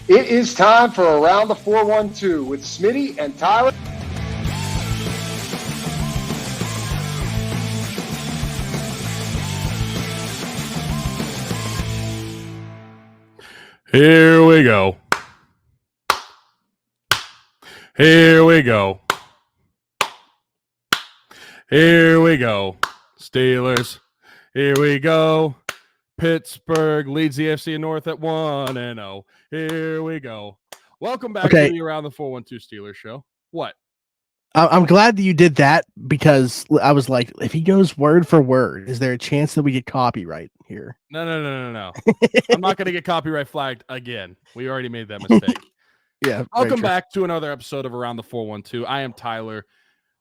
It is time for Around the 412 with Smitty and Tyler. Here we go. Here we go. Here we go. Steelers. Here we go. Pittsburgh leads the AFC North at 1-0. Here we go. Welcome back to the Around the 412 Steelers show. What? I'm glad that you did that because I was like, if he goes word for word, is there a chance that we get copyright here? No. I'm not going to get copyright flagged again. We already made that mistake. Yeah. Welcome back to another episode of Around the 412. I am Tyler.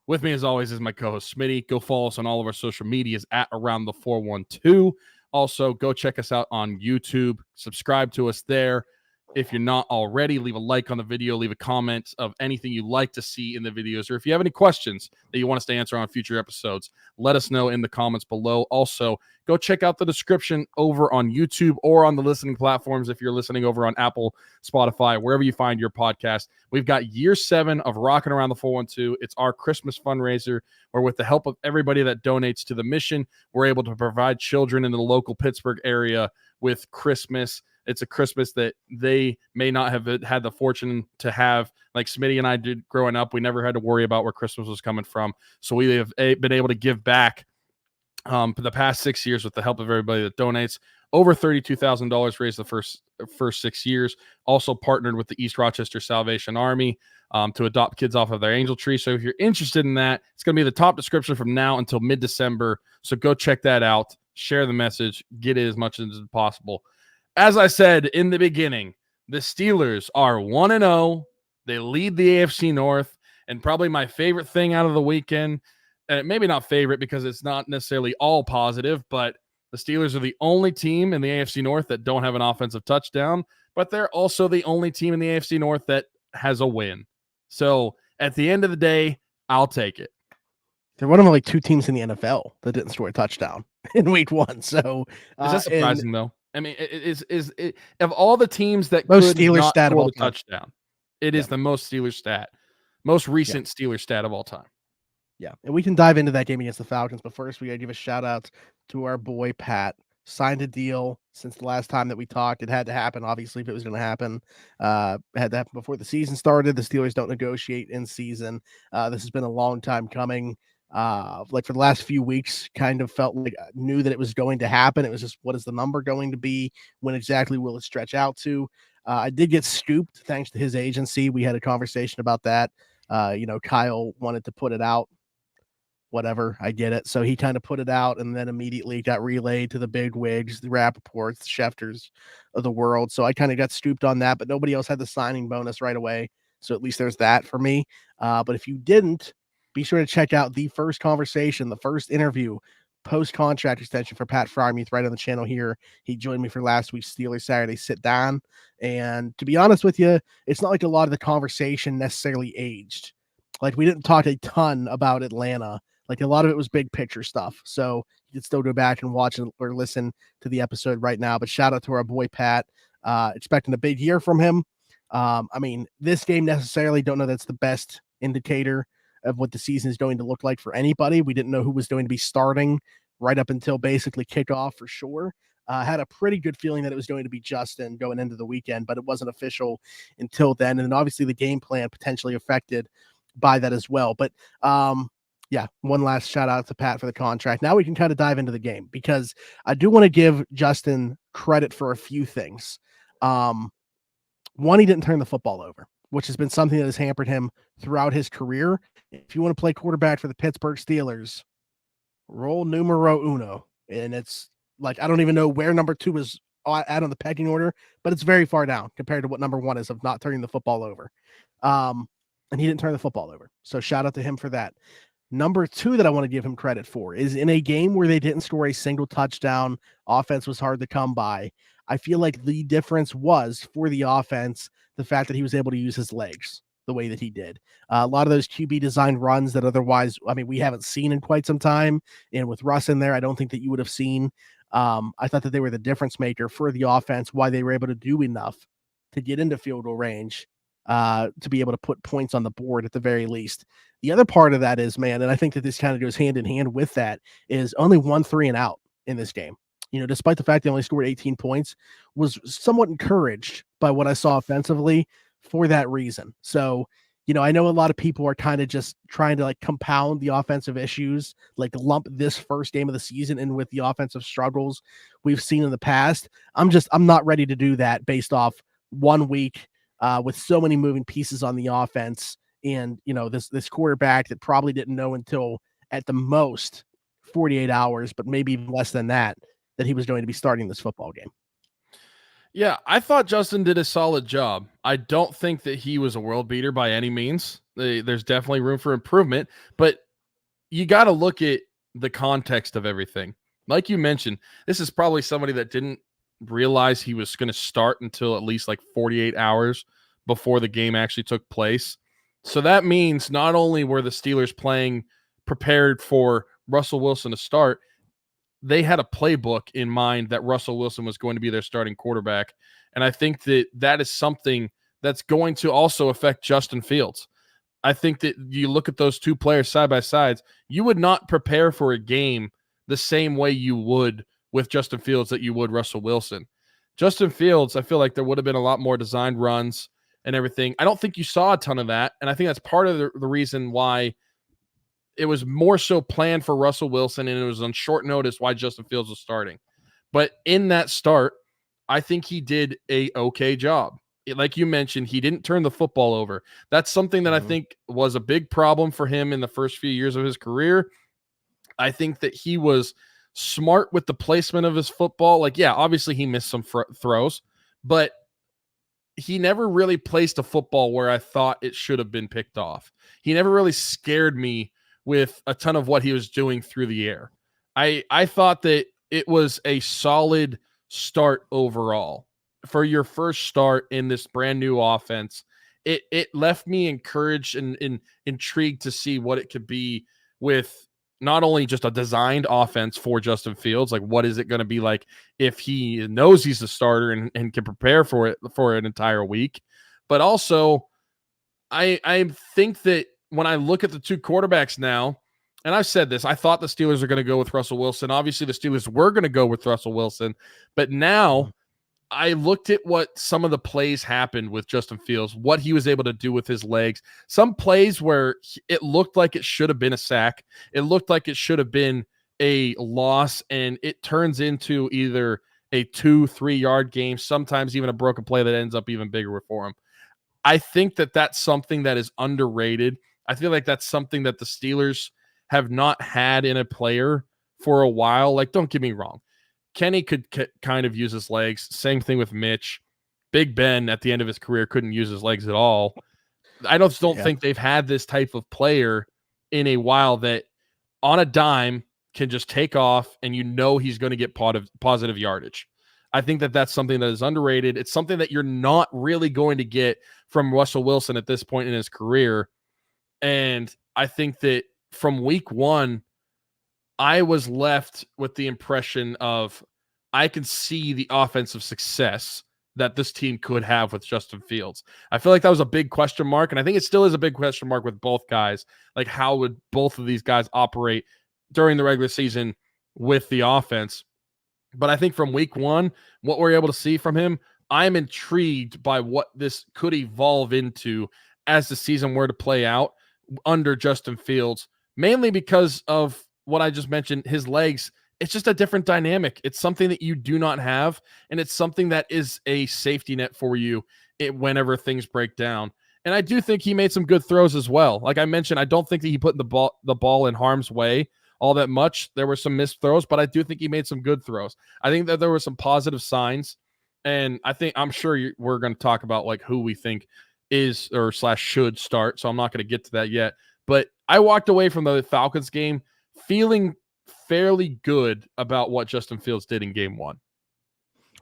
With me, as always, is my co-host Smitty. Go follow us on all of our social medias at Around the 412. Also, go check us out on YouTube. Subscribe to us there. If you're not already, leave a like on the video. Leave a comment of anything you'd like to see in the videos. Or if you have any questions that you want us to answer on future episodes, let us know in the comments below. Also, go check out the description over on YouTube or on the listening platforms if you're listening over on Apple, Spotify, wherever you find your podcast. We've got year 7 of Rocking Around the 412. It's our Christmas fundraiser where, with the help of everybody that donates to the mission, we're able to provide children in the local Pittsburgh area with Christmas. It's a Christmas that they may not have had the fortune to have, like Smitty and I did growing up. We never had to worry about where Christmas was coming from. So we have been able to give back for the past 6 years with the help of everybody that donates. Over $32,000 raised the first 6 years. Also partnered with the East Rochester Salvation Army to adopt kids off of their angel tree. So if you're interested in that, it's going to be the top description from now until mid-December. So go check that out. Share the message. Get it as much as possible. As I said in the beginning, the Steelers are 1-0. They lead the AFC North. And probably my favorite thing out of the weekend, maybe not favorite because it's not necessarily all positive, but the Steelers are the only team in the AFC North that don't have an offensive touchdown, but they're also the only team in the AFC North that has a win. So at the end of the day, I'll take it. They're one of like 2 teams in the NFL that didn't score a touchdown in week 1. So is that surprising though? I mean, is of all the teams that most could Steelers not stat score of the touchdown, it is the most Steelers stat, most recent Steelers stat of all time. Yeah, and we can dive into that game against the Falcons, but first we got to give a shout out to our boy Pat. Signed a deal since the last time that we talked. It had to happen, obviously, if it was going to happen. It had to happen before the season started. The Steelers don't negotiate in season. This has been a long time coming. Like for the last few weeks, kind of felt like I knew that it was going to happen. It was just, what is the number going to be? When exactly will it stretch out to? I did get scooped thanks to his agency. We had a conversation about that. Kyle wanted to put it out. Whatever, I get it. So he kind of put it out and then immediately got relayed to the big wigs, the Rappaports, the Schefters of the world. So I kind of got scooped on that, but nobody else had the signing bonus right away. So at least there's that for me. But if you didn't, be sure to check out the first conversation, the first interview, post-contract extension for Pat Frymuth right on the channel here. He joined me for last week's Steelers Saturday sit down. And to be honest with you, it's not like a lot of the conversation necessarily aged. Like we didn't talk a ton about Atlanta. Like a lot of it was big picture stuff. So you can still go back and watch or listen to the episode right now. But shout out to our boy Pat. Expecting a big year from him. I mean, this game necessarily don't know that's the best indicator of what the season is going to look like for anybody. We didn't know who was going to be starting right up until basically kickoff for sure. Had a pretty good feeling that it was going to be Justin going into the weekend, but it wasn't official until then. And then obviously the game plan potentially affected by that as well. But one last shout out to Pat for the contract. Now we can kind of dive into the game because I do want to give Justin credit for a few things. One, he didn't turn the football over, which has been something that has hampered him throughout his career. If you want to play quarterback for the Pittsburgh Steelers, roll numero uno. And it's like, I don't even know where number 2 is at on the pecking order, but it's very far down compared to what number 1 is of not turning the football over. And he didn't turn the football over. So shout out to him for that. Number 2 that I want to give him credit for is in a game where they didn't score a single touchdown, offense was hard to come by. I feel like the difference was for the offense, the fact that he was able to use his legs the way that he did. A lot of those QB designed runs that otherwise, I mean, we haven't seen in quite some time. And with Russ in there, I don't think that you would have seen. I thought that they were the difference maker for the offense, why they were able to do enough to get into field goal range, to be able to put points on the board at the very least. The other part of that is, man, and I think that this kind of goes hand in hand with that, is only 1 3 and out in this game. Despite the fact they only scored 18 points, was somewhat encouraged by what I saw offensively for that reason. So, I know a lot of people are kind of just trying to compound the offensive issues, lump this first game of the season in with the offensive struggles we've seen in the past. I'm not ready to do that based off 1 week with so many moving pieces on the offense. And, this quarterback that probably didn't know until at the most 48 hours, but maybe even less than that he was going to be starting this football game. Yeah, I thought Justin did a solid job. I don't think that he was a world beater by any means. There's definitely room for improvement, but you got to look at the context of everything. Like you mentioned, this is probably somebody that didn't realize he was going to start until at least 48 hours before the game actually took place. So that means not only were the Steelers playing prepared for Russell Wilson to start, they had a playbook in mind that Russell Wilson was going to be their starting quarterback. And I think that is something that's going to also affect Justin Fields. I think that you look at those two players side by side, you would not prepare for a game the same way you would with Justin Fields that you would Russell Wilson. Justin Fields, I feel like there would have been a lot more designed runs and everything. I don't think you saw a ton of that. And I think that's part of the reason why it was more so planned for Russell Wilson, and it was on short notice why Justin Fields was starting. But in that start, I think he did a okay job. Like you mentioned, he didn't turn the football over. That's something that I think was a big problem for him in the first few years of his career. I think that he was smart with the placement of his football. Obviously he missed some throws, but he never really placed a football where I thought it should have been picked off. He never really scared me with a ton of what he was doing through the air. I thought that it was a solid start overall. For your first start in this brand new offense, it left me encouraged and intrigued to see what it could be with not only just a designed offense for Justin Fields, what is it going to be like if he knows he's the starter and can prepare for it for an entire week, but also I think that when I look at the two quarterbacks now, and I've said this, I thought the Steelers are going to go with Russell Wilson. Obviously, the Steelers were going to go with Russell Wilson, but now I looked at what some of the plays happened with Justin Fields, what he was able to do with his legs. Some plays where it looked like it should have been a sack. It looked like it should have been a loss, and it turns into either a 2-3 yard game, sometimes even a broken play that ends up even bigger for him. I think that that's something that is underrated. I feel like that's something that the Steelers have not had in a player for a while. Don't get me wrong. Kenny could kind of use his legs. Same thing with Mitch. Big Ben at the end of his career couldn't use his legs at all. I don't think they've had this type of player in a while that on a dime can just take off and he's going to get positive yardage. I think that that's something that is underrated. It's something that you're not really going to get from Russell Wilson at this point in his career. And I think that from week one, I was left with the impression of I can see the offensive success that this team could have with Justin Fields. I feel like that was a big question mark, and I think it still is a big question mark with both guys. How would both of these guys operate during the regular season with the offense? But I think from week one, what we're able to see from him, I'm intrigued by what this could evolve into as the season were to play out under Justin Fields, mainly because of what I just mentioned, his legs. It's just a different dynamic. It's something that you do not have, and it's something that is a safety net for you whenever things break down. And I do think he made some good throws as well. Like I mentioned, I don't think that he put the ball in harm's way all that much. There were some missed throws, but I do think he made some good throws. I think that there were some positive signs, and I'm sure we're going to talk about who we think is or / should start. So I'm not going to get to that yet. But I walked away from the Falcons game feeling fairly good about what Justin Fields did in game one.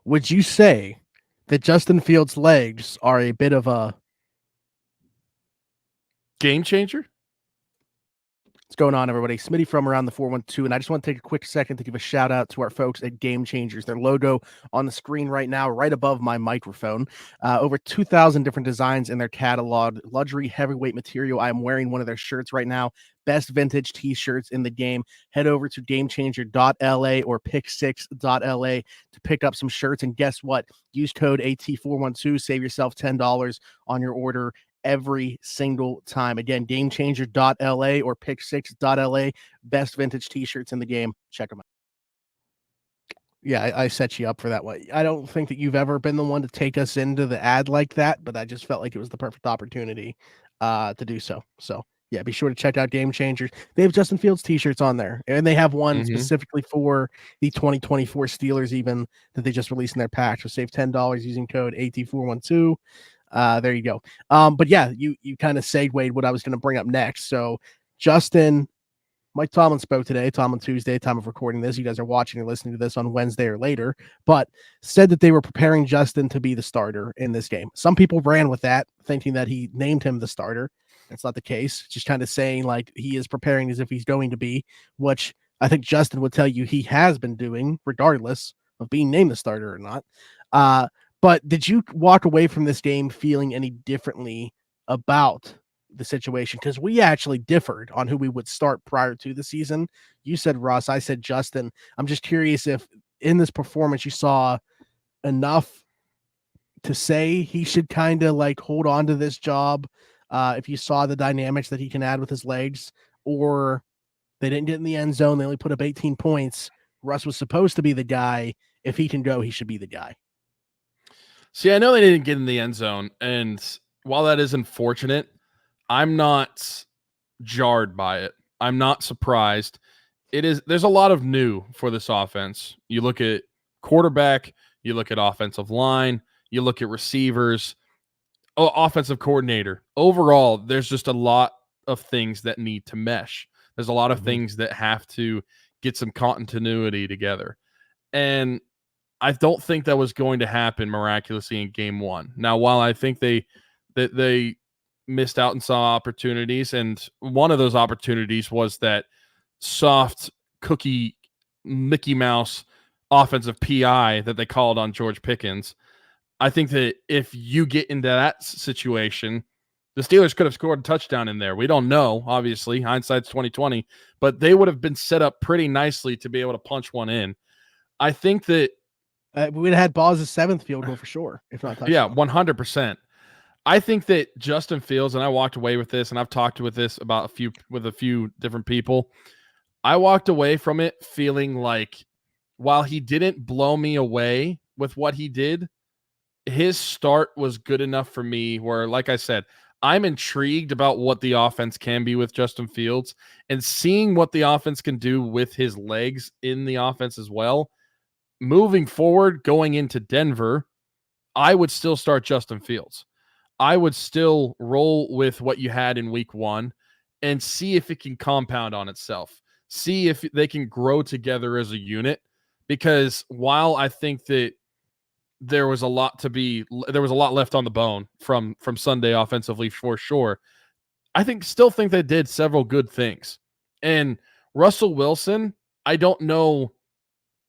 Would you say that Justin Fields' legs are a bit of a game changer? What's going on, everybody? Smitty from Around the 412, and I just want to take a quick second to give a shout out to our folks at Game Changers. Their logo on the screen right now, right above my microphone. Over 2,000 different designs in their catalog. Luxury heavyweight material. I am wearing one of their shirts right now. Best vintage t-shirts in the game. Head over to gamechanger.la or pick6.la to pick up some shirts. And guess what? Use code AT412. Save yourself $10 on your order every single time. Again, gamechanger.la or pick6.la. Best vintage t-shirts in the game. Check them out. Yeah, I set you up for that one. I don't think that you've ever been the one to take us into the ad like that, but I just felt like it was the perfect opportunity to do so. So yeah, be sure to check out Game Changers. They have Justin Fields t-shirts on there, and they have one specifically for the 2024 Steelers even that they just released in their pack. So save $10 using code AT412. There you go. But yeah, you kind of segued what I was going to bring up next. So Justin, Mike Tomlin spoke today, Tomlin Tuesday, time of recording this. You guys are watching or listening to this on Wednesday or later, but said that they were preparing Justin to be the starter in this game. Some people ran with that, thinking that he named him the starter. That's not the case. Just kind of saying like he is preparing as if he's going to be, which I think Justin would tell you he has been doing, regardless of being named the starter or not. But did you walk away from this game feeling any differently about the situation? Because we actually differed on who we would start prior to the season. You said Russ, I said Justin. I'm just curious if in this performance you saw enough to say he should kind of like hold on to this job, if you saw the dynamics that he can add with his legs, or they didn't get in the end zone. They only put up 18 points. Russ was supposed to be the guy. If he can go, he should be the guy. See, I know they didn't get in the end zone, and while that is unfortunate, I'm not jarred by it. I'm not surprised. There's a lot of new for this offense. You look at quarterback, you look at offensive line, you look at receivers, offensive coordinator. Overall, there's just a lot of things that need to mesh. There's a lot of things that have to get some continuity together. And I don't think that was going to happen miraculously in game one. Now, while I think they missed out on some opportunities, and one of those opportunities was that soft cookie Mickey Mouse offensive PI that they called on George Pickens. I think that if you get into that situation, the Steelers could have scored a touchdown in there. We don't know, obviously. Hindsight's 2020, but they would have been set up pretty nicely to be able to punch one in. I think that we would have had Ball's seventh field goal for sure, if not touchdown. Yeah, 100%. I think that Justin Fields, and I walked away with this, and I've talked with this about with a few different people. I walked away from it feeling like while he didn't blow me away with what he did, his start was good enough for me where, like I said, I'm intrigued about what the offense can be with Justin Fields, and seeing what the offense can do with his legs in the offense as well. Moving forward, going into Denver, I would still start Justin Fields. I would still roll with what you had in week one and see if it can compound on itself. See if they can grow together as a unit, because while I think that there was a lot left on the bone from Sunday offensively for sure, still think they did several good things. And Russell Wilson, I don't know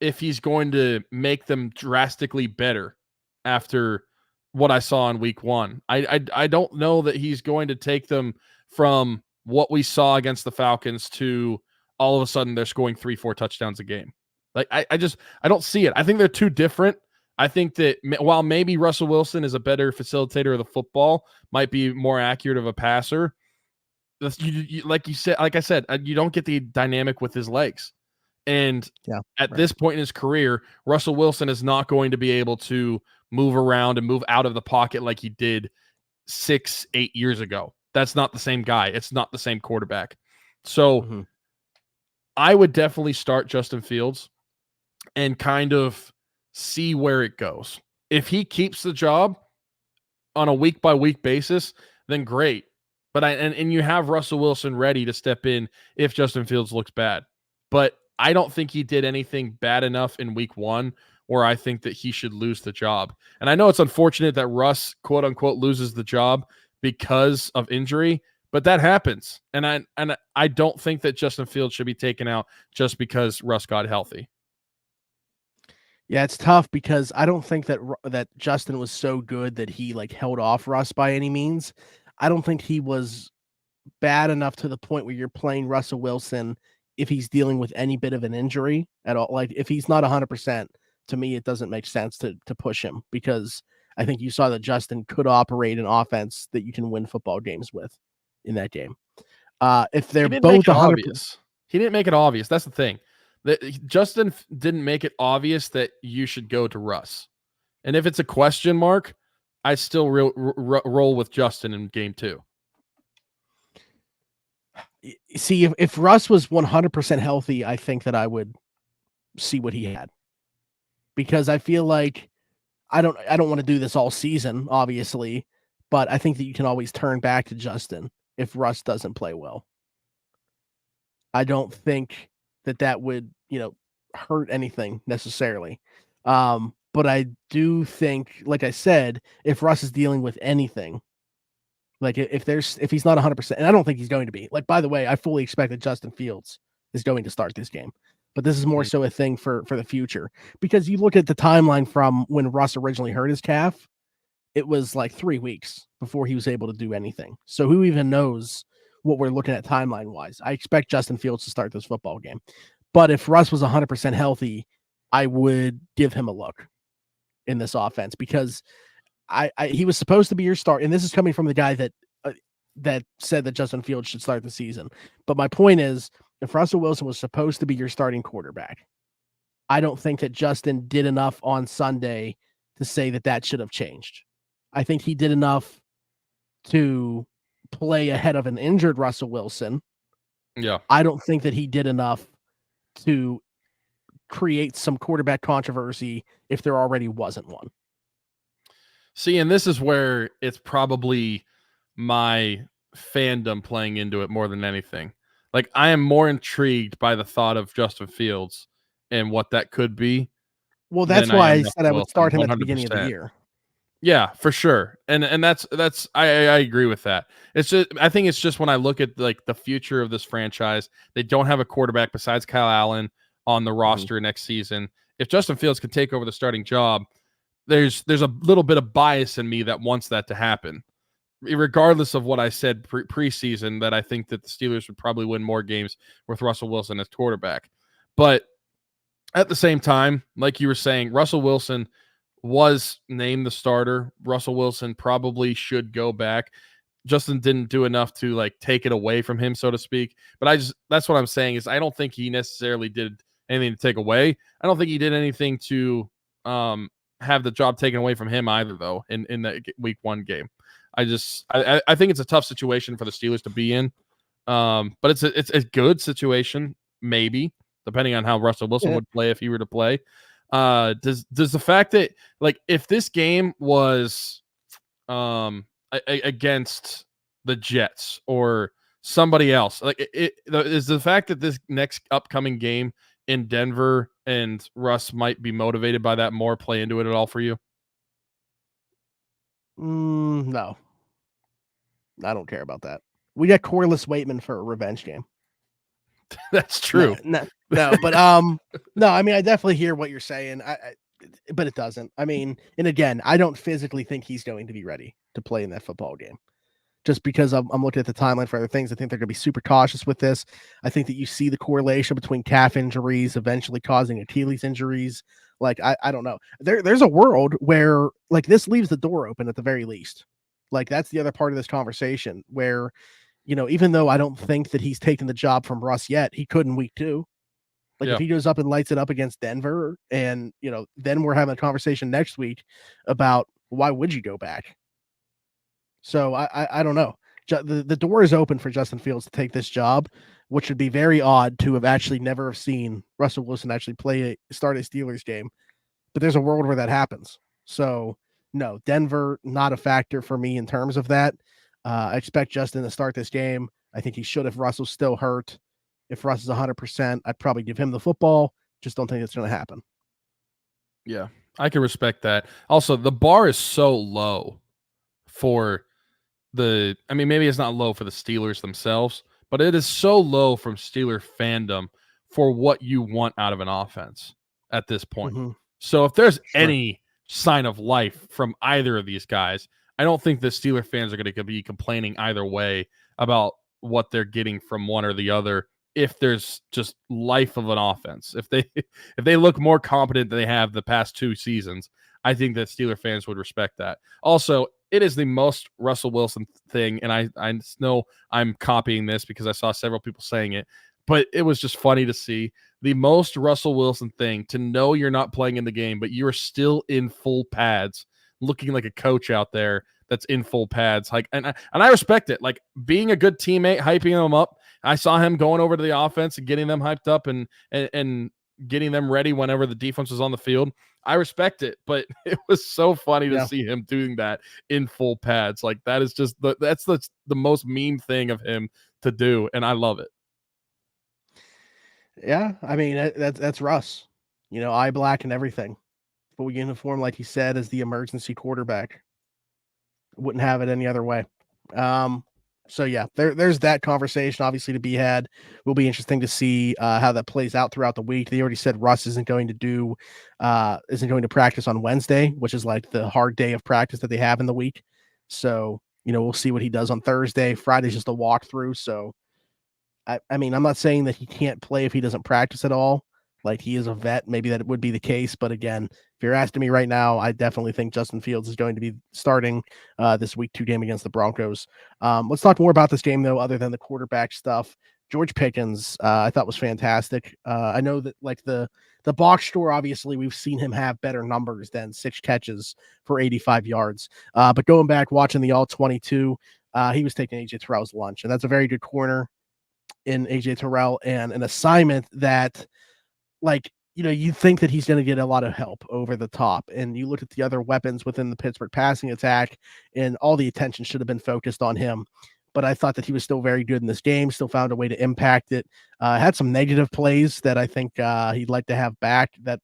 if he's going to make them drastically better after what I saw in week one. I don't know that he's going to take them from what we saw against the Falcons to all of a sudden they're scoring 3-4 touchdowns a game. Like I don't see it. I think they're too different. I think that while maybe Russell Wilson is a better facilitator of the football, might be more accurate of a passer, like I said, you don't get the dynamic with his legs. And at this point in his career, Russell Wilson is not going to be able to move around and move out of the pocket like he did 6-8 years ago. That's not the same guy. It's not the same quarterback. So I would definitely start Justin Fields and kind of see where it goes. If he keeps the job on a week-by-week basis, then great. But and you have Russell Wilson ready to step in if Justin Fields looks bad. But I don't think he did anything bad enough in week one where I think that he should lose the job. And I know it's unfortunate that Russ, quote unquote, loses the job because of injury, But that happens, and I don't think that Justin Fields should be taken out just because Russ got healthy. Yeah, it's tough because I don't think that Justin was so good that he like held off Russ by any means. I don't think he was bad enough to the point where you're playing Russell Wilson if he's dealing with any bit of an injury at all. Like if he's not 100%, to me it doesn't make sense to push him, because I think you saw that Justin could operate an offense that you can win football games with in that game. If they're both 100%, he didn't make it obvious. That's the thing. Justin didn't make it obvious that you should go to Russ. And if it's a question mark, I still roll with Justin in game 2. See, if Russ was 100% healthy, I think that I would see what he had, because I feel like I don't want to do this all season, obviously, but I think that you can always turn back to Justin if Russ doesn't play well. I don't think that would, hurt anything necessarily. But I do think, like I said, if Russ is dealing with anything, like if he's not 100%, and I don't think he's going to be. Like, by the way, I fully expect that Justin Fields is going to start this game, but this is more so a thing for the future, because you look at the timeline from when Russ originally hurt his calf, it was like 3 weeks before he was able to do anything. So who even knows what we're looking at timeline wise? I expect Justin Fields to start this football game, but if Russ was 100% healthy, I would give him a look in this offense, because he was supposed to be your start, and this is coming from the guy that said that Justin Fields should start the season. But my point is, if Russell Wilson was supposed to be your starting quarterback, I don't think that Justin did enough on Sunday to say that should have changed. I think he did enough to play ahead of an injured Russell Wilson. Yeah. I don't think that he did enough to create some quarterback controversy if there already wasn't one. See, and this is where it's probably my fandom playing into it more than anything. Like, I am more intrigued by the thought of Justin Fields and what that could be. Well, that's why I said I would start him 100%. At the beginning of the year. Yeah, for sure. And that's I agree with that. It's just, I think it's just when I look at like the future of this franchise, they don't have a quarterback besides Kyle Allen on the roster next season. If Justin Fields could take over the starting job, there's a little bit of bias in me that wants that to happen, regardless of what I said preseason, that I think that the Steelers would probably win more games with Russell Wilson as quarterback. But at the same time, like you were saying, Russell Wilson was named the starter. Russell Wilson probably should go back. Justin didn't do enough to like take it away from him, so to speak. But that's what I'm saying is I don't think he necessarily did anything to take away. I don't think he did anything to have the job taken away from him either, though, in that week 1 game. I think it's a tough situation for the Steelers to be in. But it's a good situation, maybe, depending on how Russell Wilson would play if he were to play. Does the fact that, like, if this game was against the Jets or somebody else, like, is the fact that this next upcoming game in Denver and Russ might be motivated by that more play into it at all for you? No, I don't care about that. We got Corliss Waitman for a revenge game. That's true. No, but no, I mean, I definitely hear what you're saying. But it doesn't. I mean, and again, I don't physically think he's going to be ready to play in that football game, just because I'm looking at the timeline for other things. I think they're going to be super cautious with this. I think that you see the correlation between calf injuries eventually causing Achilles injuries. Like, I don't know. There's a world where, like, this leaves the door open at the very least. Like, that's the other part of this conversation where, even though I don't think that he's taken the job from Russ yet, he could in week 2. Like, if he goes up and lights it up against Denver, and, then we're having a conversation next week about why would you go back? So I don't know. The door is open for Justin Fields to take this job, which would be very odd to have actually never have seen Russell Wilson actually start a Steelers game. But there's a world where that happens. So, no, Denver, not a factor for me in terms of that. I expect Justin to start this game. I think he should if Russell's still hurt. If Russ is 100%, I'd probably give him the football. Just don't think it's going to happen. Yeah, I can respect that. Also, the bar is so low for I mean, maybe it's not low for the Steelers themselves, but it is so low from Steeler fandom for what you want out of an offense at this point. Mm-hmm. So if there's Sure. any sign of life from either of these guys, I don't think the Steeler fans are going to be complaining either way about what they're getting from one or the other. If there's just life of an offense, if they look more competent than they have the past 2 seasons, I think that Steeler fans would respect that. Also, it is the most Russell Wilson thing, and I know I'm copying this because I saw several people saying it, but it was just funny to see the most Russell Wilson thing to know you're not playing in the game, but you're still in full pads, looking like a coach out there that's in full pads. Like, and I respect it. Like being a good teammate, hyping them up. I saw him going over to the offense and getting them hyped up and getting them ready whenever the defense was on the field. I respect it, but it was so funny to see him doing that in full pads. Like that is just that's the most meme thing of him to do, and I love it. Yeah, I mean that's Russ. Eye black and everything. Full uniform, like he said, as the emergency quarterback. Wouldn't have it any other way. So yeah, there's that conversation obviously to be had. Will be interesting to see how that plays out throughout the week. They already said Russ isn't going to practice on Wednesday, which is like the hard day of practice that they have in the week. So we'll see what he does on Thursday. Friday's just a walkthrough. So I mean, I'm not saying that he can't play if he doesn't practice at all. Like he is a vet, maybe that would be the case. But again, if you're asking me right now, I definitely think Justin Fields is going to be starting this week 2 game against the Broncos. Let's talk more about this game though, other than the quarterback stuff. George Pickens, I thought was fantastic. I know that like the box score, obviously we've seen him have better numbers than 6 catches for 85 yards. But going back, watching the all 22, he was taking AJ Terrell's lunch, and that's a very good corner in AJ Terrell, and an assignment that you think that he's going to get a lot of help over the top. And you look at the other weapons within the Pittsburgh passing attack, and all the attention should have been focused on him. But I thought that he was still very good in this game, still found a way to impact it. Had some negative plays that I think he'd like to have back. That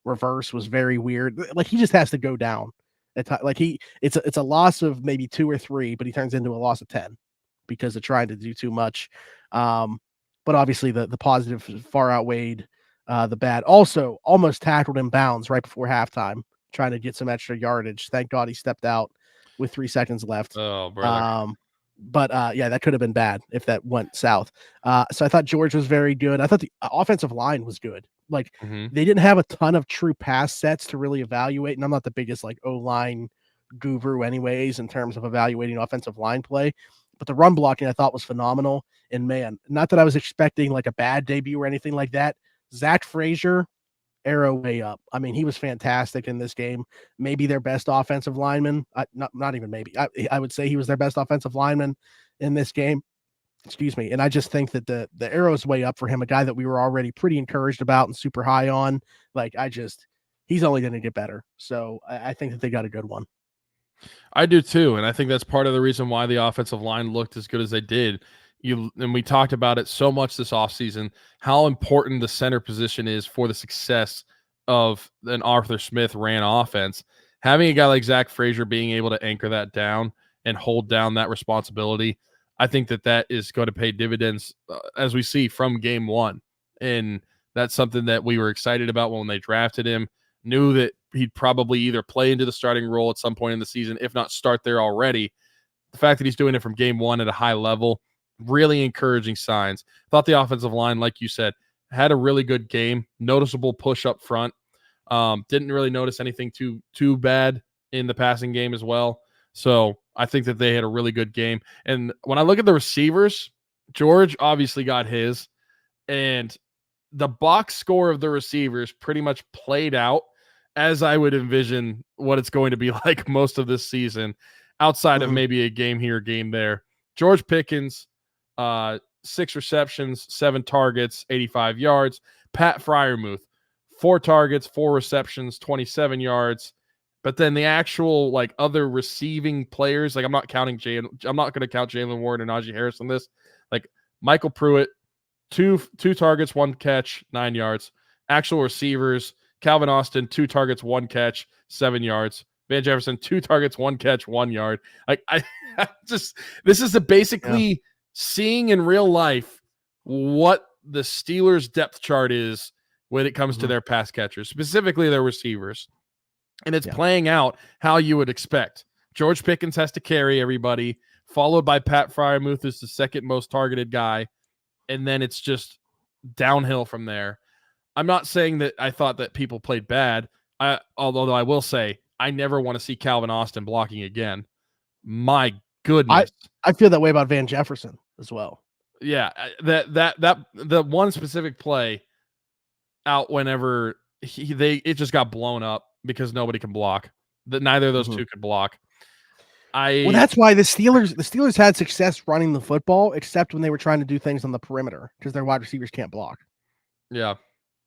reverse was very weird. Like he just has to go down. It's a loss of maybe 2 or 3, but he turns into a loss of 10 because of trying to do too much. But obviously the positive far outweighed the bad. Also, almost tackled in bounds right before halftime, trying to get some extra yardage. Thank God he stepped out with 3 seconds left. Oh, brother. But yeah, that could have been bad if that went south. So I thought George was very good. I thought the offensive line was good. Like they didn't have a ton of true pass sets to really evaluate, and I'm not the biggest like O-line guru anyways in terms of evaluating offensive line play. But the run blocking I thought was phenomenal. And man, not that I was expecting like a bad debut or anything like that. Zach Frazier, arrow way up. I mean, he was fantastic in this game. Maybe their best offensive lineman. Not even maybe. I would say he was their best offensive lineman in this game. Excuse me. And I just think that the arrow's way up for him, a guy that we were already pretty encouraged about and super high on. Like, he's only going to get better. So I think that they got a good one. I do too. And I think that's part of the reason why the offensive line looked as good as they did. And we talked about it so much this offseason, how important the center position is for the success of an Arthur Smith ran offense. Having a guy like Zach Frazier being able to anchor that down and hold down that responsibility, I think that is going to pay dividends as we see from game 1. And that's something that we were excited about when they drafted him, knew that he'd probably either play into the starting role at some point in the season, if not start there already. The fact that he's doing it from game 1 at a high level, really encouraging signs. Thought the offensive line, like you said, had a really good game. Noticeable push up front. Didn't really notice anything too bad in the passing game as well. So I think that they had a really good game. And when I look at the receivers, George obviously got his, and the box score of the receivers pretty much played out as I would envision what it's going to be like most of this season, outside of maybe a game here, game there. George Pickens, 6 receptions, 7 targets, 85 yards. Pat Freiermuth, 4 targets, 4 receptions, 27 yards. But then the actual like other receiving players, like I'm not going to count Jalen Ward and Najee Harris on this. Like Michael Pruitt, 2 targets, 1 catch, 9 yards. Actual receivers, Calvin Austin, 2 targets, 1 catch, 7 yards. Van Jefferson, 2 targets, 1 catch, 1 yard. Like this is basically seeing in real life what the Steelers depth chart is when it comes to their pass catchers, specifically their receivers. And it's playing out how you would expect. George Pickens has to carry everybody, followed by Pat Freiermuth, who's the second most targeted guy. And then it's just downhill from there. I'm not saying that I thought that people played bad. Although I will say, I never want to see Calvin Austin blocking again. My goodness. I feel that way about Van Jefferson as well. Yeah, the one specific play out whenever it just got blown up because nobody can block. That neither of those two could block. Well, that's why the Steelers had success running the football, except when they were trying to do things on the perimeter because their wide receivers can't block. Yeah,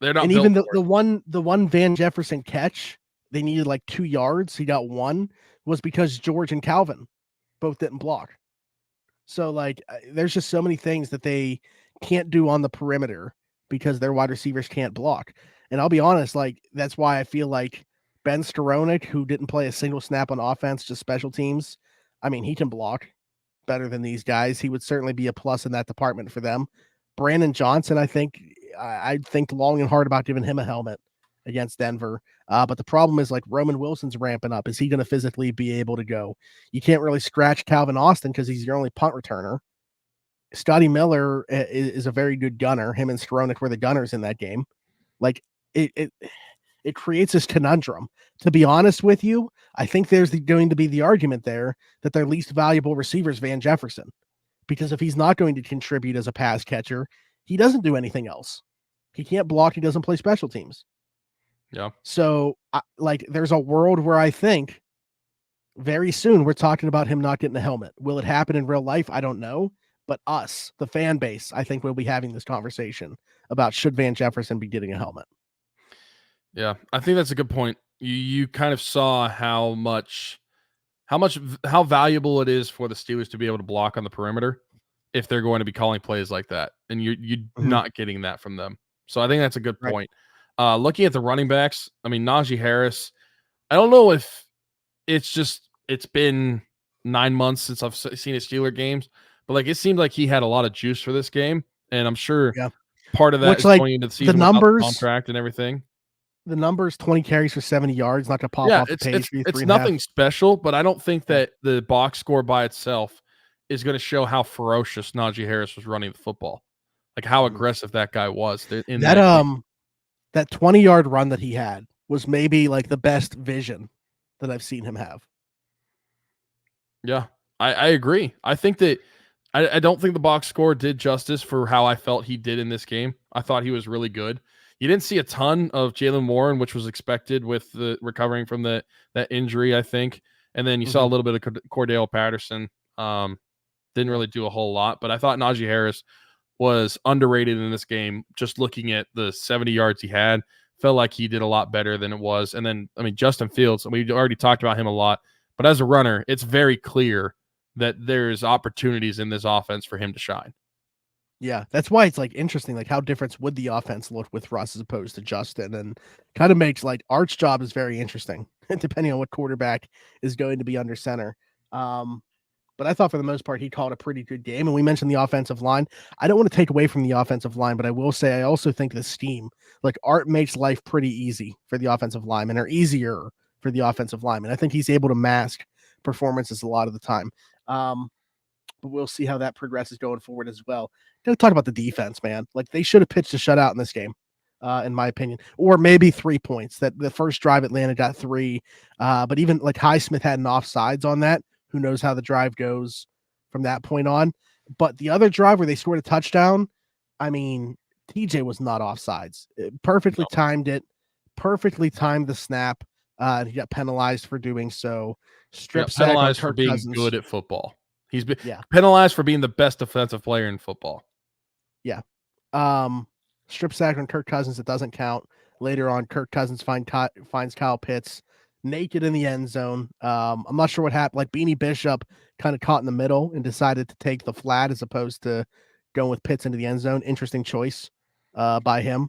they're not. And even the one Van Jefferson catch, they needed like 2 yards. He got 1 was because George and Calvin both didn't block. So like, there's just so many things that they can't do on the perimeter because their wide receivers can't block. And I'll be honest, like that's why I feel like Ben Skowronek, who didn't play a single snap on offense, just special teams. I mean, he can block better than these guys. He would certainly be a plus in that department for them. Brandon Johnson, I think long and hard about giving him a helmet against Denver. But the problem is like Roman Wilson's ramping up. Is he going to physically be able to go? You can't really scratch Calvin Austin because he's your only punt returner. Scotty Miller is a very good gunner. Him and Skowronek were the gunners in that game. Like it creates this conundrum. To be honest with you, I think there's going to be the argument there that their least valuable receiver is Van Jefferson, because if he's not going to contribute as a pass catcher, he doesn't do anything else. He can't block. He doesn't play special teams. Yeah. So there's a world where I think very soon we're talking about him not getting a helmet. Will it happen in real life? I don't know. But us, the fan base, I think we'll be having this conversation about should Van Jefferson be getting a helmet. Yeah, I think that's a good point. You kind of saw how valuable it is for the Steelers to be able to block on the perimeter if they're going to be calling plays like that, and you're not getting that from them. So I think that's a good point. Looking at the running backs, I mean, Najee Harris, I don't know if it's been 9 months since I've seen his Steeler games, but like it seemed like he had a lot of juice for this game, and I'm sure part of that is going into the season, the numbers, the contract and everything. The numbers, 20 carries for 70 yards, not going to pop off the page. It's nothing special, but I don't think that the box score by itself is going to show how ferocious Najee Harris was running the football, like how aggressive that guy was. In that 20-yard run that he had was maybe like the best vision that I've seen him have. Yeah, I agree. I think that I don't think the box score did justice for how I felt he did in this game. I thought he was really good. You didn't see a ton of Jaylen Warren, which was expected with the recovering from that injury, I think. And then you saw a little bit of Cordell Patterson. Didn't really do a whole lot, but I thought Najee Harris was underrated in this game. Just looking at the 70 yards he had, felt like he did a lot better than it was. And then, I mean, Justin Fields, we already talked about him a lot, but as a runner, it's very clear that there's opportunities in this offense for him to shine. Yeah, that's why it's like interesting, like how different would the offense look with Russ as opposed to Justin, and kind of makes like Art's job is very interesting depending on what quarterback is going to be under center. But I thought for the most part, he called a pretty good game. And we mentioned the offensive line. I don't want to take away from the offensive line, but I will say, I also think the scheme, like Art makes life pretty easy for the offensive lineman, or easier for the offensive lineman. I think he's able to mask performances a lot of the time. But we'll see how that progresses going forward as well. Got to talk about the defense, man. Like they should have pitched a shutout in this game, in my opinion, or maybe 3 points. That the first drive Atlanta got 3, but even like Highsmith had an offsides on that. Who knows how the drive goes from that point on? But the other drive where they scored a touchdown, I mean, TJ was not offsides. It perfectly timed it. Perfectly timed the snap. He got penalized for doing so. Penalized for being good at football. He's been penalized for being the best defensive player in football. Yeah. Strip sack on Kirk Cousins. It doesn't count. Later on, Kirk Cousins finds Kyle Pitts naked in the end zone. I'm not sure what happened. Like Beanie Bishop kind of caught in the middle and decided to take the flat as opposed to going with Pitts into the end zone. Interesting choice by him.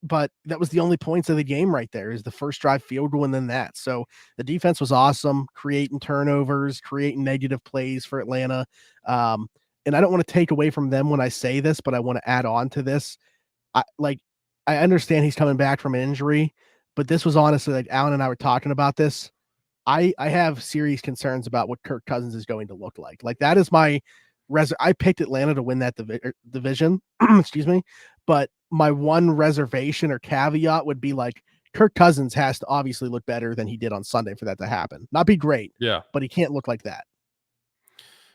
but that was the only points of the game right there is the first drive field goal and then that. So the defense was awesome, creating turnovers, creating negative plays for Atlanta. And I don't want to take away from them when I say this, but I want to add on to this. I understand he's coming back from an injury, but this was honestly like Alan and I were talking about this. I have serious concerns about what Kirk Cousins is going to look like. Like that is my I picked Atlanta to win that division, excuse me, but my one reservation or caveat would be like Kirk Cousins has to obviously look better than he did on Sunday for that to happen. Not be great, but he can't look like that.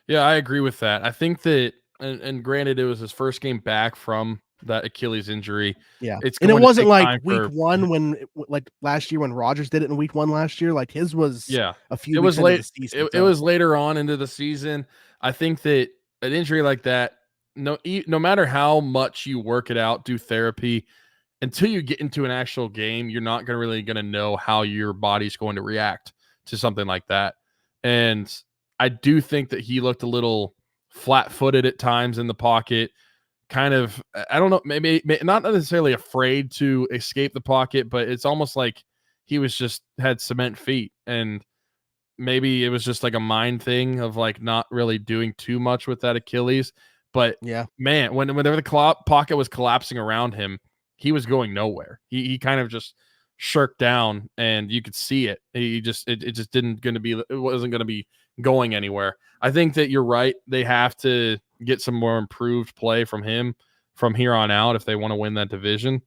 Yeah, I agree with that. I think that, and granted, it was his first game back from that Achilles injury. Yeah, it's and it wasn't like week one when like last year when Rodgers did it in week one last year. Like his was a few. It was late. Season, it was later on into the season. I think that an injury like that, no matter how much you work it out, do therapy, until you get into an actual game, you're not really going to know how your body's going to react to something like that. And I do think that he looked a little flat-footed at times in the pocket, kind of, I don't know, maybe not necessarily afraid to escape the pocket, but it's almost like he was just had cement feet, and maybe it was just like a mind thing of like not really doing too much with that Achilles. But yeah, man, whenever the pocket was collapsing around him, he was going nowhere. He kind of just shirked down, and you could see it. He just it just didn't going to be, it wasn't going to be going anywhere. I think that you're right. They have to get some more improved play from him from here on out if they want to win that division.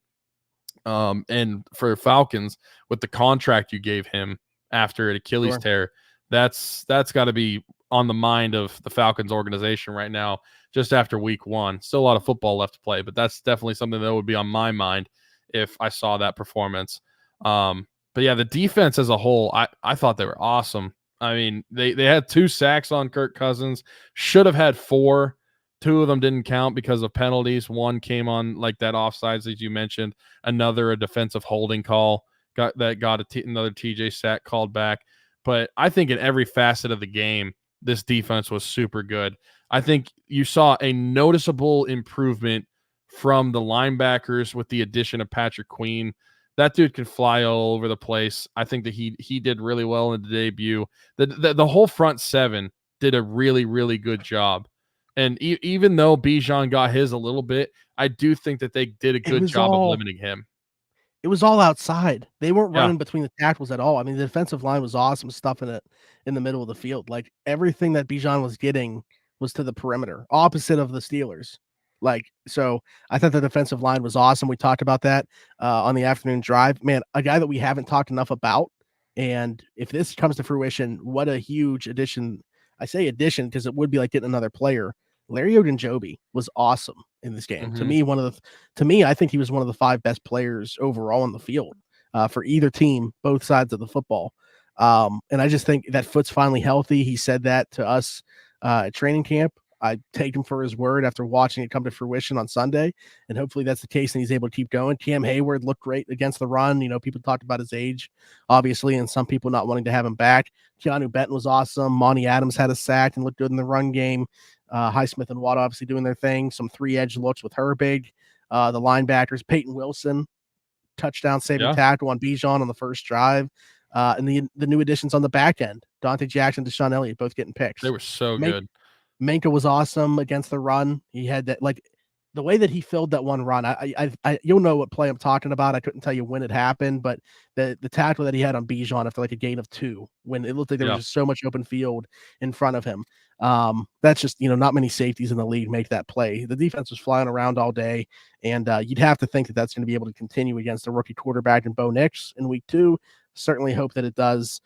And for Falcons, with the contract you gave him after an Achilles tear, that's got to be on the mind of the Falcons organization right now, just after week one. Still a lot of football left to play, but that's definitely something that would be on my mind if I saw that performance. But yeah, the defense as a whole, I thought they were awesome. I mean, they had 2 sacks on Kirk Cousins, should have had 4. 2 of them didn't count because of penalties. One came on like that offsides, as you mentioned. Another, a defensive holding call got another TJ sack called back. But I think in every facet of the game, this defense was super good. I think you saw a noticeable improvement from the linebackers with the addition of Patrick Queen. That dude can fly all over the place. I think that he did really well in the debut. The whole front 7 did a really, really good job. And even though DeShon got his a little bit, I do think that they did a good job of limiting him. It was all outside. They weren't running between the tackles at all. I mean, the defensive line was awesome, stuffing it in the middle of the field. Like everything that DeShon was getting was to the perimeter, opposite of the Steelers. Like, so I thought the defensive line was awesome. We talked about that on the afternoon drive. Man, a guy that we haven't talked enough about. And if this comes to fruition, what a huge addition. I say addition because it would be like getting another player. Larry Ogunjobi was awesome in this game. Mm-hmm. To me, I think he was one of the 5 best players overall in the field for either team, both sides of the football. And I just think that foot's finally healthy. He said that to us at training camp. I take him for his word after watching it come to fruition on Sunday, and hopefully that's the case and he's able to keep going. Cam Hayward looked great against the run. You know, people talked about his age, obviously, and some people not wanting to have him back. Keanu Benton was awesome. Monty Adams had a sack and looked good in the run game. Highsmith and Watt obviously doing their thing. Some 3-edge looks with Herbig. The linebackers, Peyton Wilson, touchdown saving tackle on Bijan on the first drive. And the new additions on the back end, Donte Jackson, DeShon Elliott, both getting picks. They were so good. Minka was awesome against the run. He had that, like the way that he filled that one run. I you'll know what play I'm talking about. I couldn't tell you when it happened, but the tackle that he had on Bijan after like a gain of 2, when it looked like there was just so much open field in front of him. That's just, not many safeties in the league make that play. The defense was flying around all day, and you'd have to think that that's going to be able to continue against the rookie quarterback in Bo Nix in week 2. Certainly hope that it does.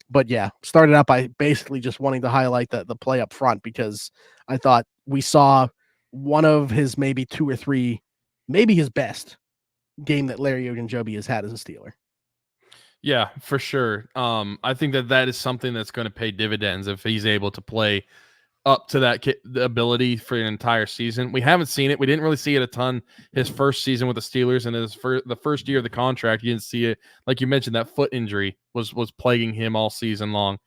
But yeah, started out by basically just wanting to highlight the play up front, because I thought we saw one of his maybe 2 or 3, maybe his best game that Larry Ogunjobi has had as a Steeler. Yeah, for sure. I think that is something that's going to pay dividends if he's able to play up to that the ability for an entire season. We haven't seen it. We didn't really see it a ton his first season with the Steelers, and the first year of the contract, you didn't see it. Like you mentioned, that foot injury was plaguing him all season long.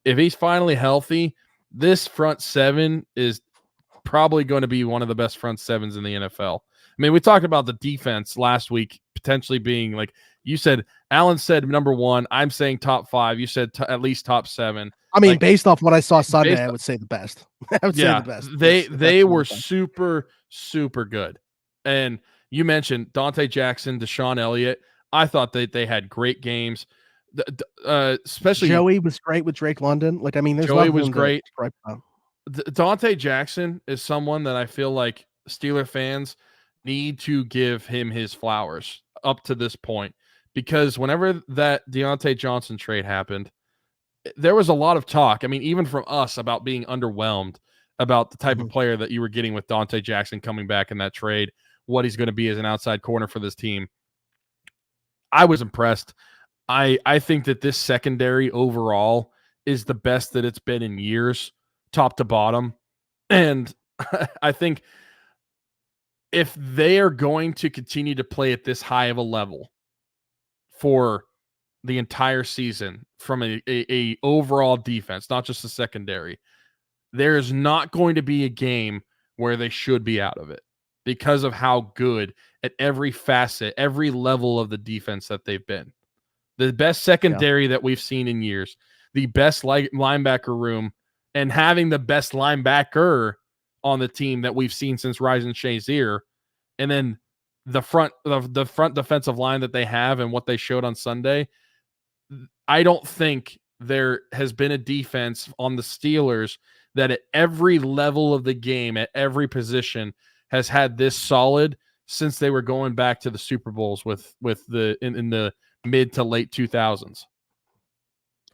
If he's finally healthy, this front 7 is probably going to be one of the best front 7s in the NFL. mean, we talked about the defense last week potentially being like you said. Alan said number 1. I'm saying top 5. You said at least top 7. I mean, Like, based off what I saw Sunday, I would say the best. I would say the best. They were super, super good. And you mentioned Donte Jackson, DeShon Elliott. I thought that they had great games. Especially Joey was great with Drake London. Like, I mean, there's Joey was great. About. Donte Jackson is someone that I feel like Steeler fans need to give him his flowers up to this point, because whenever that Deontay Johnson trade happened, there was a lot of talk. I mean, even from us, about being underwhelmed about the type of player that you were getting with Donte Jackson coming back in that trade, what he's going to be as an outside corner for this team. I was impressed. I think that this secondary overall is the best that it's been in years, top to bottom. And I think if they are going to continue to play at this high of a level for the entire season from a overall defense, not just the secondary, there is not going to be a game where they should be out of it because of how good at every facet, every level of the defense that they've been. The best secondary that we've seen in years, the best linebacker room, and having the best linebacker on the team that we've seen since Ryzen Shazier, and then the front defensive line that they have and what they showed on Sunday. I don't think there has been a defense on the Steelers that at every level of the game, at every position, has had this solid since they were going back to the Super Bowls with in the mid to late 2000s.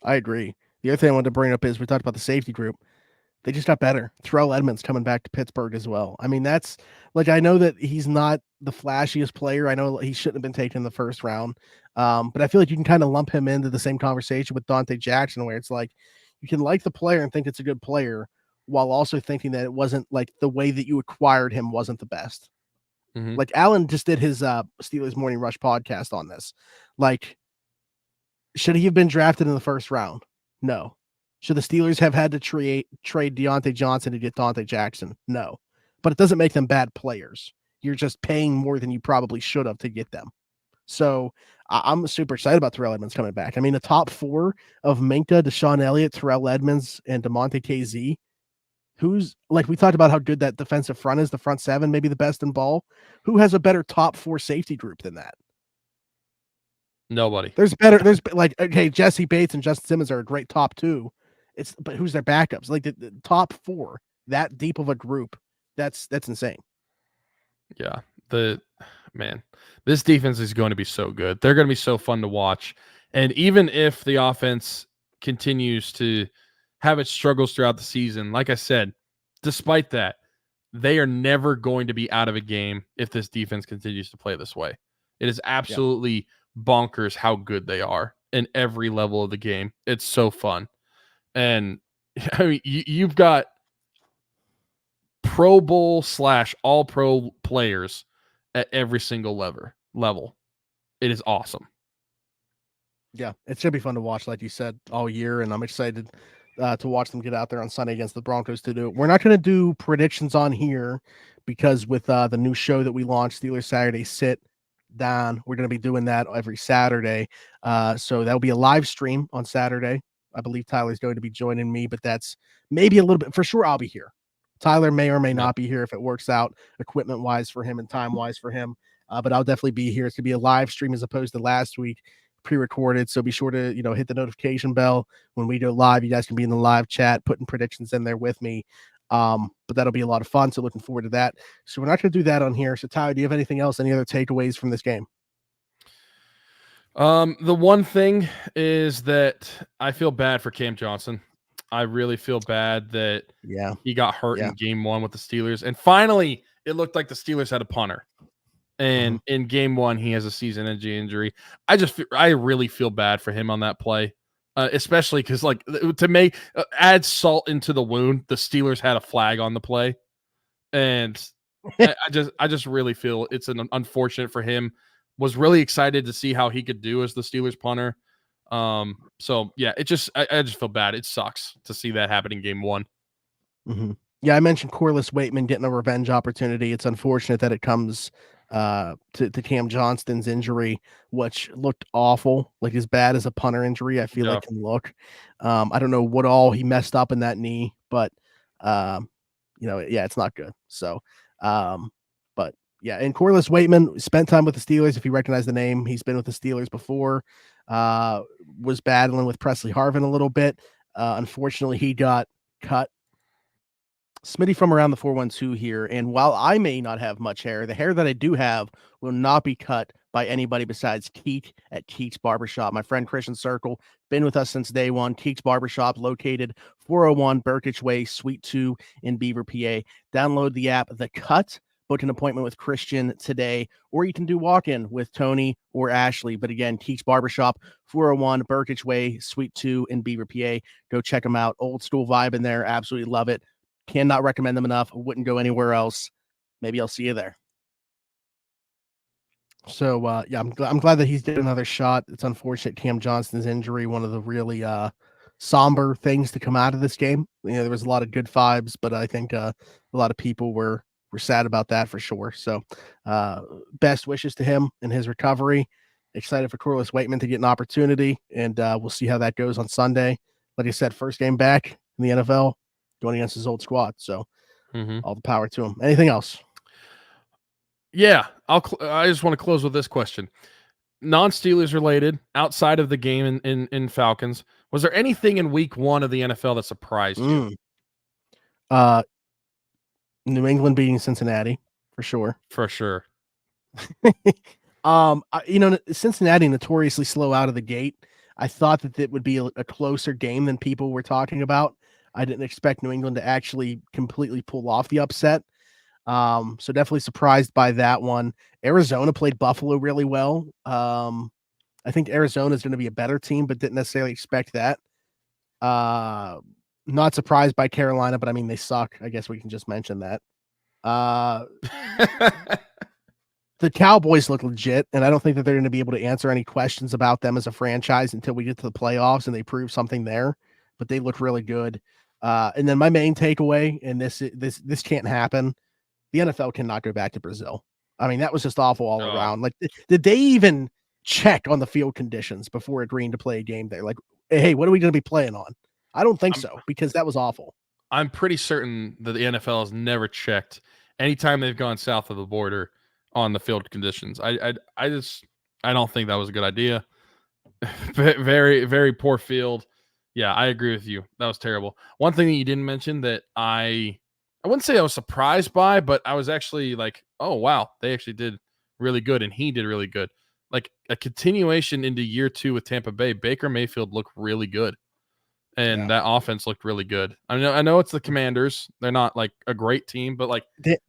I agree. The other thing I wanted to bring up is we talked about the safety group. They just got better. Terrell Edmunds coming back to Pittsburgh as well. I mean, that's like, I know that he's not the flashiest player. I know he shouldn't have been taken in the first round. But I feel like you can kind of lump him into the same conversation with Donte Jackson, where it's like you can like the player and think it's a good player while also thinking that it wasn't like the way that you acquired him wasn't the best. Like Alan just did his Steelers Morning Rush podcast on this. Like, should he have been drafted in the first round? No. Should the Steelers have had to trade Deontay Johnson to get Donte Jackson? No. But it doesn't make them bad players. You're just paying more than you probably should have to get them. So I'm super excited about Terrell Edmunds coming back. I mean, the top 4 of Minka, DeShon Elliott, Terrell Edmunds, and DeMonte KZ, who's, like, we talked about how good that defensive front is, the front 7, maybe the best in ball. Who has a better top 4 safety group than that? Nobody. There's like, okay, Jesse Bates and Justin Simmons are a great top 2. But who's their backups? Like the top 4, that deep of a group, that's insane. Yeah, this defense is going to be so good. They're going to be so fun to watch. And even if the offense continues to have its struggles throughout the season, like I said, despite that, they are never going to be out of a game if this defense continues to play this way. It is absolutely bonkers how good they are in every level of the game. It's so fun. And I mean, you've got Pro Bowl / all pro players at every single level. It is awesome. Yeah, it's going to be fun to watch, like you said, all year. And I'm excited to watch them get out there on Sunday against the Broncos to do it. We're not going to do predictions on here because with the new show that we launched, Steelers Saturday Sit Down, we're going to be doing that every Saturday. So that'll be a live stream on Saturday. I believe Tyler's going to be joining me, but that's maybe a little bit, for sure I'll be here. Tyler may or may not be here if it works out equipment-wise for him and time-wise for him, but I'll definitely be here. It's going to be a live stream as opposed to last week, pre-recorded, so be sure to hit the notification bell when we go live. You guys can be in the live chat, putting predictions in there with me, but that'll be a lot of fun, so looking forward to that. So we're not going to do that on here. So Tyler, do you have anything else, any other takeaways from this game? The one thing is that I feel bad for Cam Johnson. I really feel bad that he got hurt in game 1 with the Steelers. And finally, it looked like the Steelers had a punter. And in game 1, he has a season-ending injury. I really feel bad for him on that play, especially because, like, to add salt into the wound, the Steelers had a flag on the play. And I just really feel it's unfortunate for him. Was really excited to see how he could do as the Steelers punter. So yeah, I just feel bad. It sucks to see that happen in game 1. Yeah, I mentioned Corliss Waitman getting a revenge opportunity. It's unfortunate that it comes to Cam Johnston's injury, which looked awful, like as bad as a punter injury, I feel like can look. I don't know what all he messed up in that knee, but it's not good. So, but yeah, and Corliss Waitman spent time with the Steelers. If you recognize the name, he's been with the Steelers before. Was battling with Presley Harvin a little bit. Unfortunately, he got cut. Smitty from around the 412 here, and while I may not have much hair, the hair that I do have will not be cut by anybody besides Keek at Keek's Barbershop. My friend Christian Circle, been with us since day one. Keek's Barbershop, located 401 Burkitch Way, Suite 2 in Beaver, PA. Download the app The Cut, book an appointment with Christian today, or you can do walk-in with Tony or Ashley. But again, Keek's Barbershop, 401 Burkitch Way, Suite 2 in Beaver, PA. Go check them out. Old school vibe in there. Absolutely love it. Cannot recommend them enough. Wouldn't go anywhere else. Maybe I'll see you there. So, I'm glad that he's did another shot. It's unfortunate Cam Johnston's injury, one of the really somber things to come out of this game. There was a lot of good vibes, but I think a lot of people were sad about that for sure. So, best wishes to him in his recovery. Excited for Corliss Waitman to get an opportunity, and we'll see how that goes on Sunday. Like I said, first game back in the NFL, going against his old squad. So all the power to him. Anything else? Yeah, I just want to close with this question. Non-Steelers related, outside of the game in Falcons, was there anything in week 1 of the NFL that surprised you? New England beating Cincinnati, for sure. For sure. Cincinnati notoriously slow out of the gate. I thought that it would be a closer game than people were talking about. I didn't expect New England to actually completely pull off the upset. So definitely surprised by that one. Arizona played Buffalo really well. I think Arizona is going to be a better team, but didn't necessarily expect that. Not surprised by Carolina, but I mean, they suck. I guess we can just mention that. The Cowboys look legit, and I don't think that they're going to be able to answer any questions about them as a franchise until we get to the playoffs and they prove something there, but they look really good. And then my main takeaway, and this can't happen. The NFL cannot go back to Brazil. I mean, that was just awful all around. Like, did they even check on the field conditions before agreeing to play a game there? Like, hey, what are we going to be playing on? I don't think so, because that was awful. I'm pretty certain that the NFL has never checked anytime they've gone south of the border on the field conditions. I don't think that was a good idea. Very, very poor field. Yeah, I agree with you. That was terrible. One thing that you didn't mention that I wouldn't say I was surprised by, but I was actually like, oh, wow, they actually did really good, and he did really good. Like a continuation into year 2 with Tampa Bay, Baker Mayfield looked really good, and that offense looked really good. I know it's the Commanders. They're not like a great team, but like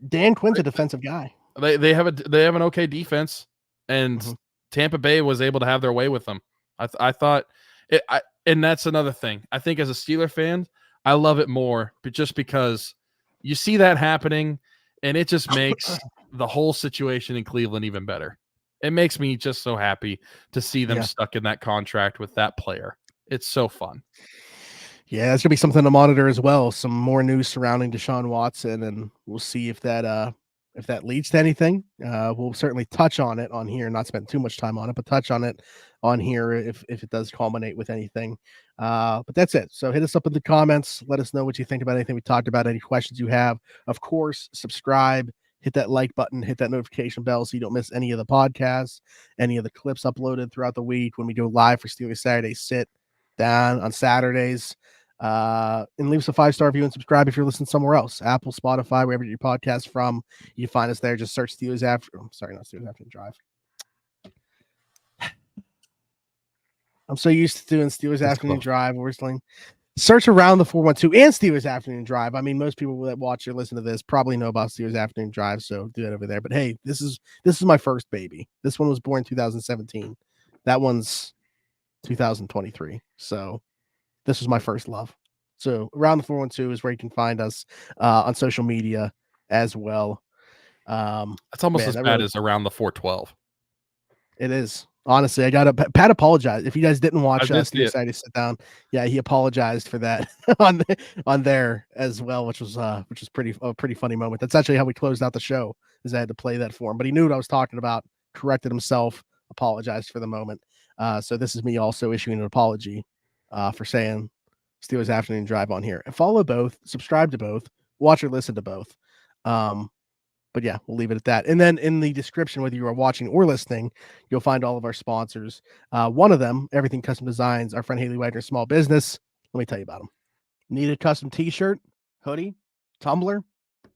Dan Quinn's a defensive guy. They have an okay defense, and Tampa Bay was able to have their way with them. I thought it. And that's another thing. I think as a Steeler fan, I love it more, but just because you see that happening, and it just makes the whole situation in Cleveland even better. It makes me just so happy to see them stuck in that contract with that player. It's so fun. Yeah, it's gonna be something to monitor as well. Some more news surrounding DeShon Watson, and we'll see if that leads to anything. We'll certainly touch on it on here, not spend too much time on it, but touch on it on here if it does culminate with anything. But that's it. So hit us up in the comments. Let us know what you think about anything we talked about, any questions you have. Of course, subscribe, hit that like button, hit that notification bell so you don't miss any of the podcasts, any of the clips uploaded throughout the week when we go live for Steelers Saturday Sit Down on Saturdays. And leave us a 5-star review and subscribe if you're listening somewhere else. Apple, Spotify, wherever you get your podcast from. You find us there. Just search Steelers Afternoon Drive. I'm so used to doing Steelers Afternoon Drive. Whistling. Search around the 412 and Steelers Afternoon Drive. I mean, most people that watch or listen to this probably know about Steelers Afternoon Drive, so do that over there. But hey, this is my first baby. This one was born 2017. That one's 2023. So this was my first love. So around the 412 is where you can find us on social media as well. That's almost as bad as around the 412. It is. Honestly, I got Pat apologized. If you guys didn't watch did see Steve it. decided to sit down, yeah, he apologized for that on there as well, which was pretty funny moment. That's actually how we closed out the show, is I had to play that for him. But he knew what I was talking about, corrected himself, apologized for the moment. So this is me also issuing an apology for saying Steelers Afternoon Drive on here. And follow both, subscribe to both, watch or listen to both. But yeah, we'll leave it at that. And then in the description, whether you are watching or listening, you'll find all of our sponsors. One of them, Everything Custom Designs, our friend Haley Wagner Small Business. Let me tell you about them. Need a custom t-shirt, hoodie, tumbler?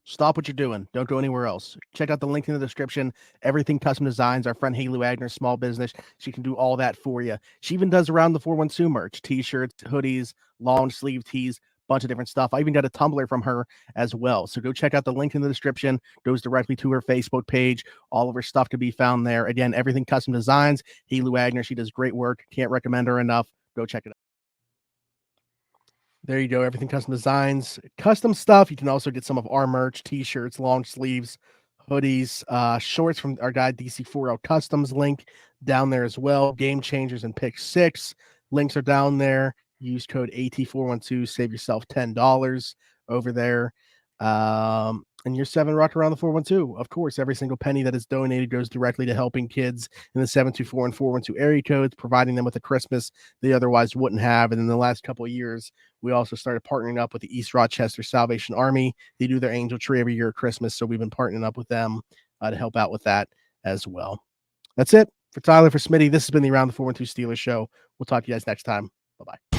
Stop what you're doing. Don't go anywhere else. Check out the link in the description. Everything Custom Designs, our friend Haley Wagner Small Business. She can do all that for you. She even does around the 412 merch, t-shirts, hoodies, long sleeve tees, bunch of different stuff. I even got a tumbler from her as well. So go check out the link in the description. Goes directly to her Facebook page. All of her stuff can be found there. Again, Everything Custom Designs. Haley Wagner. She does great work. Can't recommend her enough. Go check it out. There you go. Everything Custom Designs, custom stuff. You can also get some of our merch, t-shirts, long sleeves, hoodies, shorts from our guy DC4L Customs. Link down there as well. Game Changers and Pick 6 links are down there. Use code AT412, save yourself $10 over there. And your 7 rock around the 412. Of course, every single penny that is donated goes directly to helping kids in the 724 and 412 area codes, providing them with a Christmas they otherwise wouldn't have. And in the last couple of years, we also started partnering up with the East Rochester Salvation Army. They do their angel tree every year at Christmas, so we've been partnering up with them to help out with that as well. That's it for Tyler, for Smitty. This has been the Around the 412 Steelers show. We'll talk to you guys next time. Bye-bye.